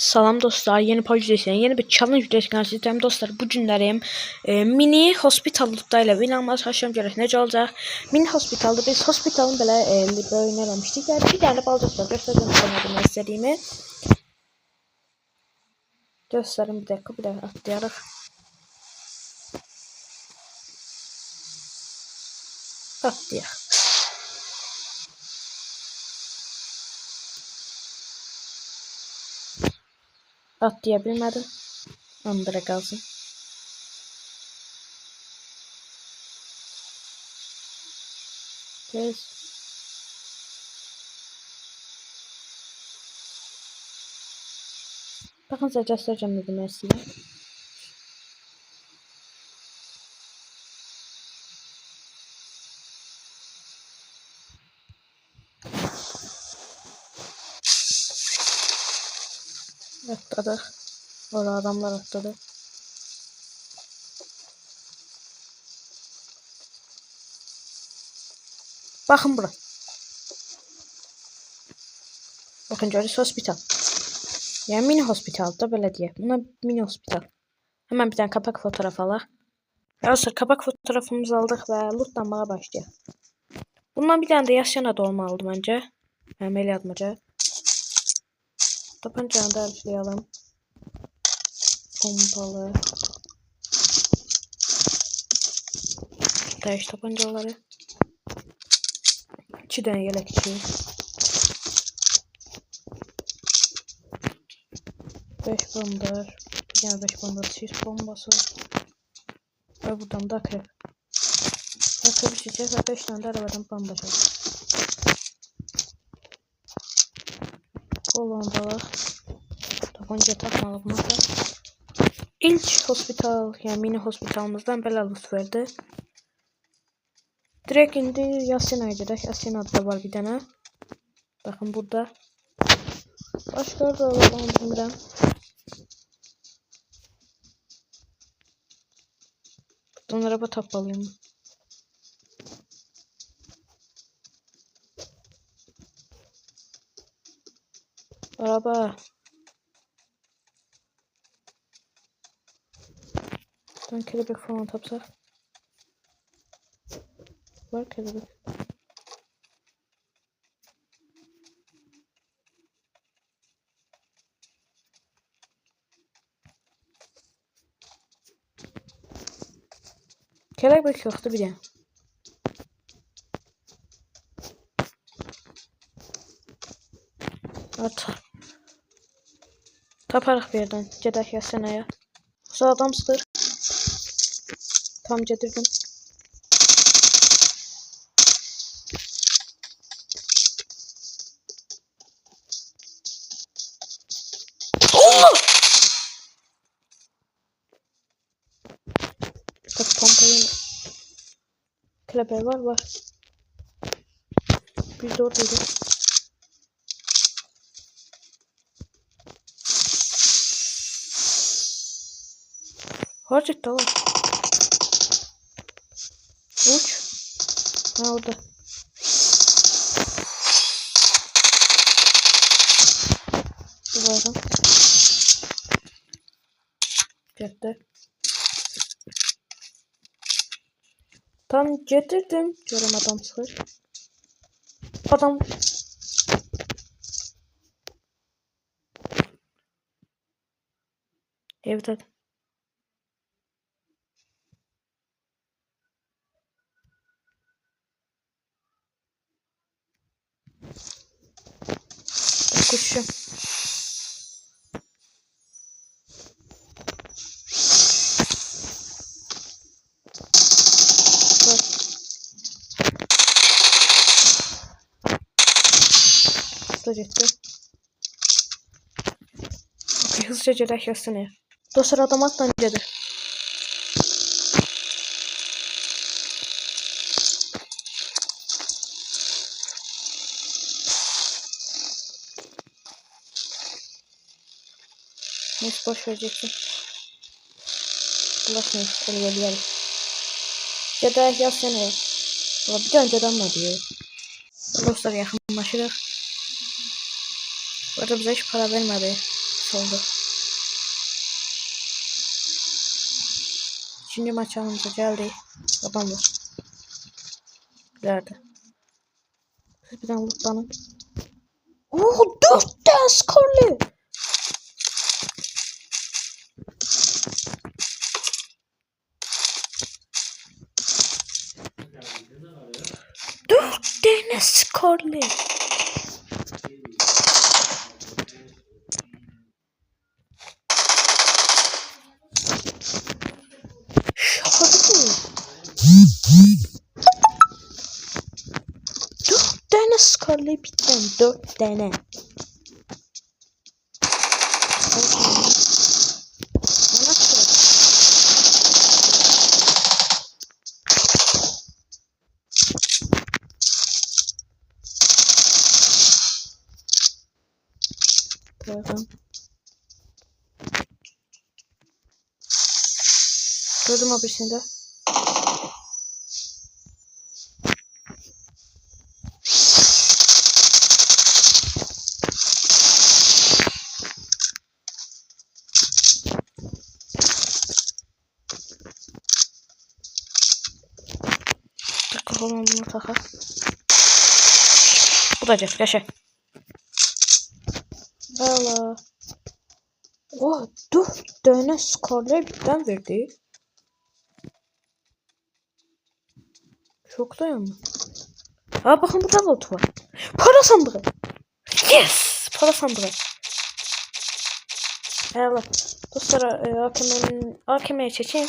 Salam dostlar, yeni podcast yeni bir challenge videosu karşınızdayım dostlar. Bu günlərim mini hospitalda ilə inanmazlaşım görək necə olacaq. Mini hospitalda biz hospitalın belə bölümünü eləmişdik. Yəni bir dənə balcıqlar göstərəcəm nə istədiyimi. Göstərim bir dəqiqə atlayarıq. Atlayaq. Atlayabilmədim. Andıra qalsın. Tez. Baxın sizə göstərəcəm nə demək istəyirəm. Atladık. Orada adamlar atladı. Bakın bura. Bakın görürsünüz hospital. Yani mini hospitalda böyle diye. Buna mini hospital. Hemen bir tane kapak fotoğrafı alaq. Arkadaşlar kapak fotoğrafımızı aldık ve lootlanmağa başlayaq. Bundan bir tane de yaşayan adı olmalıdır bence. Əməli yazmaca. Tapancanı da arzulayalım. Pompalı. Dəyiş tapancaları. 2 tane yelekçi. 5 bandar. Bir tane 5 bandar 6 bombası. Ve buradan da akrep. Akrep çiçek ve 5 tane de arabadan bandaj var. Hollandalar. Tabanca takmalı buna da. İlk hospital, yani mini hospitalımızdan belə loot verdi. Direkt indi Yasina'ya gedək. Yasina'da da var bir tane. Bakın burada. Başka da var bilmirəm. Buradan araba tapmalıyım. Araba. Buradan kelebek falan tapsak. Var kelebek. Kelebek yoktu bir tane. Artık. Taparıq bir yerdən. Gedək Yasina'ya. Sonra adam sıxır. Tam gedirdim. Bak pompayı. Kelebeği var. Biz de oradaydık. Harcık da var. Uç. Ha orada. Duvardan. Geldi. Tam getirdim. Görüm adam sıkır. Adam. Evet. Koşacağım. Hızlı gitti. Okay, hızlıca gedək Yasina'ya. Dostlar adam atla gedir. Neyse boş vereceksin. Bulaşmayın. Eləyəliyəlim. Gedək Yasina'ya. Bir tane adam var diyor. Dostlar yaxınlaşırıq. Burada bize hiç para vermedi. 5 oldu. İkinci maç anımıza geldi. Adam var. Nerede? Siz birden lootlanın. Oo, 4 tane skorlu. Dört tane skorlu. Şaka değil. 4 tane skorlu bitten. 4 tane. Pardon. Gördüm abisinde. Bakalım bunu takar. Bu da cep yaşa. Valla. Oh, 4 tane skorlu birden verdi. Çok dayanma. Aa bakın burada loot var. Para sandığı. Yes! Para sandığı. Evet. Dostlar AKM'yi seçeyim.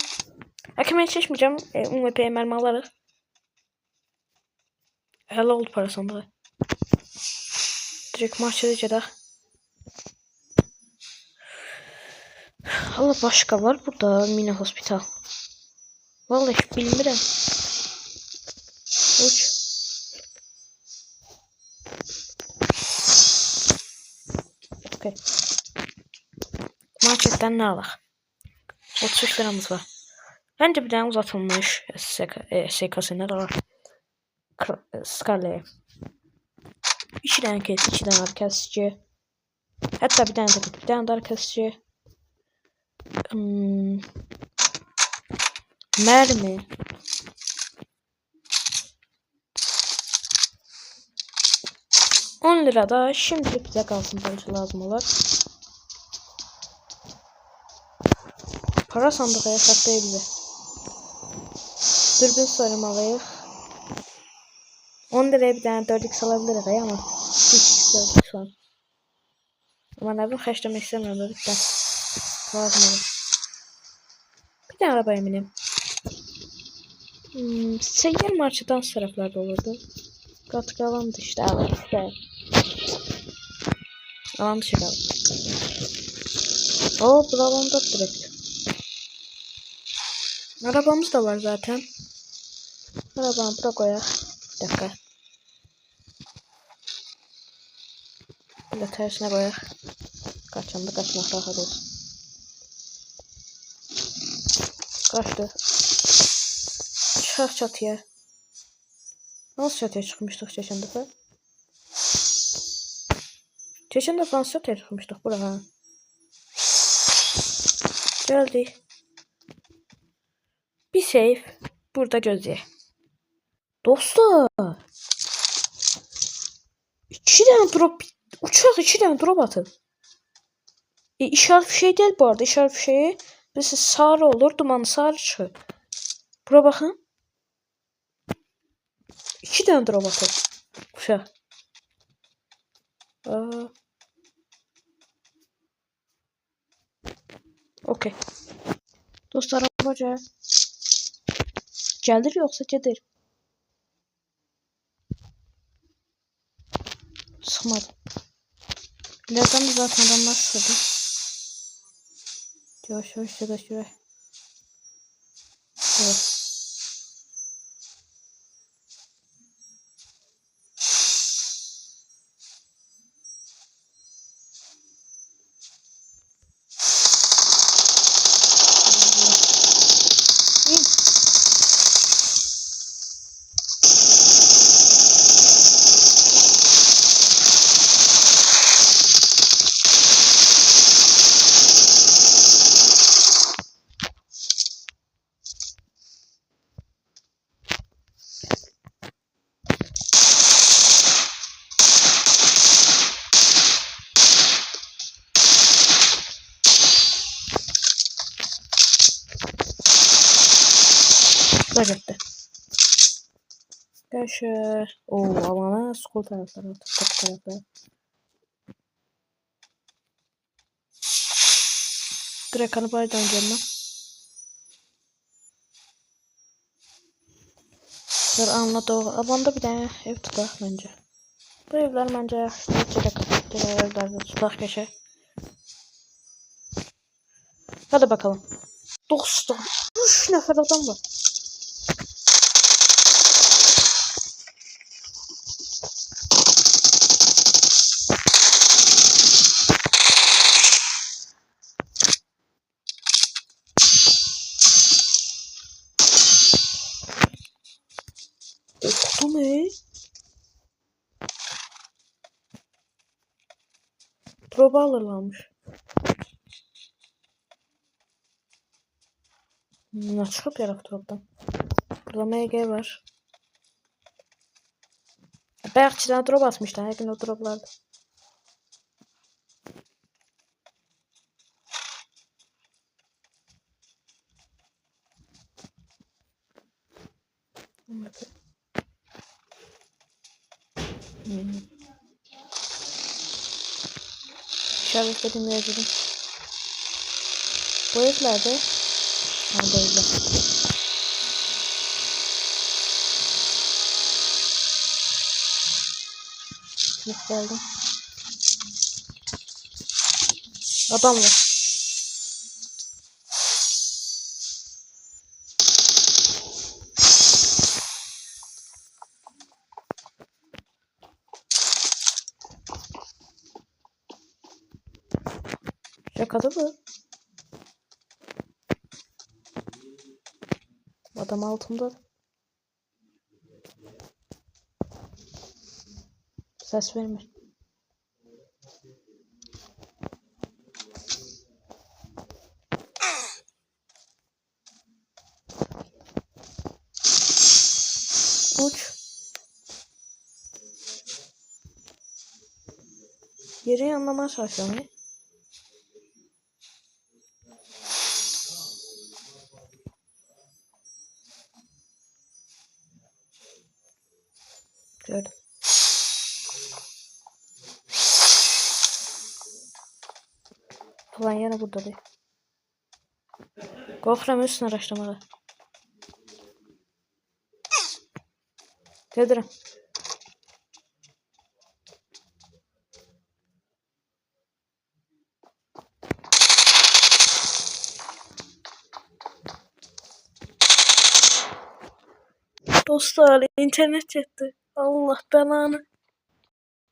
AKM'yi seçmeyeceğim. UMP mermi alırız. Helal oldu para sandığı. Direkt maç edeceğiz. Allah başka var burada mini hospital. Vallahi bilmiyorum. Uç. Okay. Marketten ne alak? 33 liramız var. Bence bir tane uzatılmış SK'sine de var. Scarlet'e. 2 tane kes, 2 tane arkadaşçı. Hatta bir tane de arkadaşçı. Mermi. $10 da şimdilik bize kalsın, parça lazım olur. Para sandığı yasak değil bize. Dürbün sarmalıyız. 10 liraya bir tane 4x alabiliriz ama hiç 4x var. Ama ne bileyim kaçlamak istemiyorum lütfen. Lazım olur. Bir tane arabaya bineyim. Seyyar marşı dans taraflarda olurdu. Katkı alan dışta alırız. Gel. Alan dışı kaldı. Oo bu alanda direkt. Arabamız da var zaten. Arabamı bırak koyar. Bir dakika. Böyle tersine koyar. Kaçan da kaçmak rahat olsun. Kaçtı. Çıkar çatıya. Nasıl çatıya çıkmıştık geçen defa? Geçen defa nasıl çatıya çıkmıştık buraya? Geldi. Bir save. Burada gözü. Dostlar. 2 tane drop. Uçak 2 tane drop atın. İşaret fişeği değil bu arada. İşaret fişeği mesela sarı olur. Dumanı sarı çıkıyor. Buraya bakın. 2 tane drop atın. Uçak. Okey. Dostlar arabaca. Geldir yoksa gelir. Sıkmadı. Birazdan da zaten adamlar sıkıldı. Yavaş yavaş yavaş yavaş. Evet. Bura getdi. Qəşəng. Oo, alana skol tərəfləri, top tərəfləri. Drekanı baydan gelmem. Anla doğru. Alanda bir tane ev tutar bence. Bu evler bence evlerde tutar geçer. Hadi bakalım. Dostum. 3 nefer adam var. Bu ne? Drop alırlarmış. Ne çıkıp yarak drop'tan. Burada MG var. Belki tane drop atmışlar. Her gün o droplarda. İşaretledim yazdım. Bu evlerde. Ha böyle. Geldim. Adam var. Şakada bu. Adam altımda. Ses verme. Uç. Yeri anlamaya çalışıyorum ya. Gördüm. Falan yana burada değil. Korkuram üstüne araştırmalı. Gelirim. Dostlar internet çekti. Allah belanı.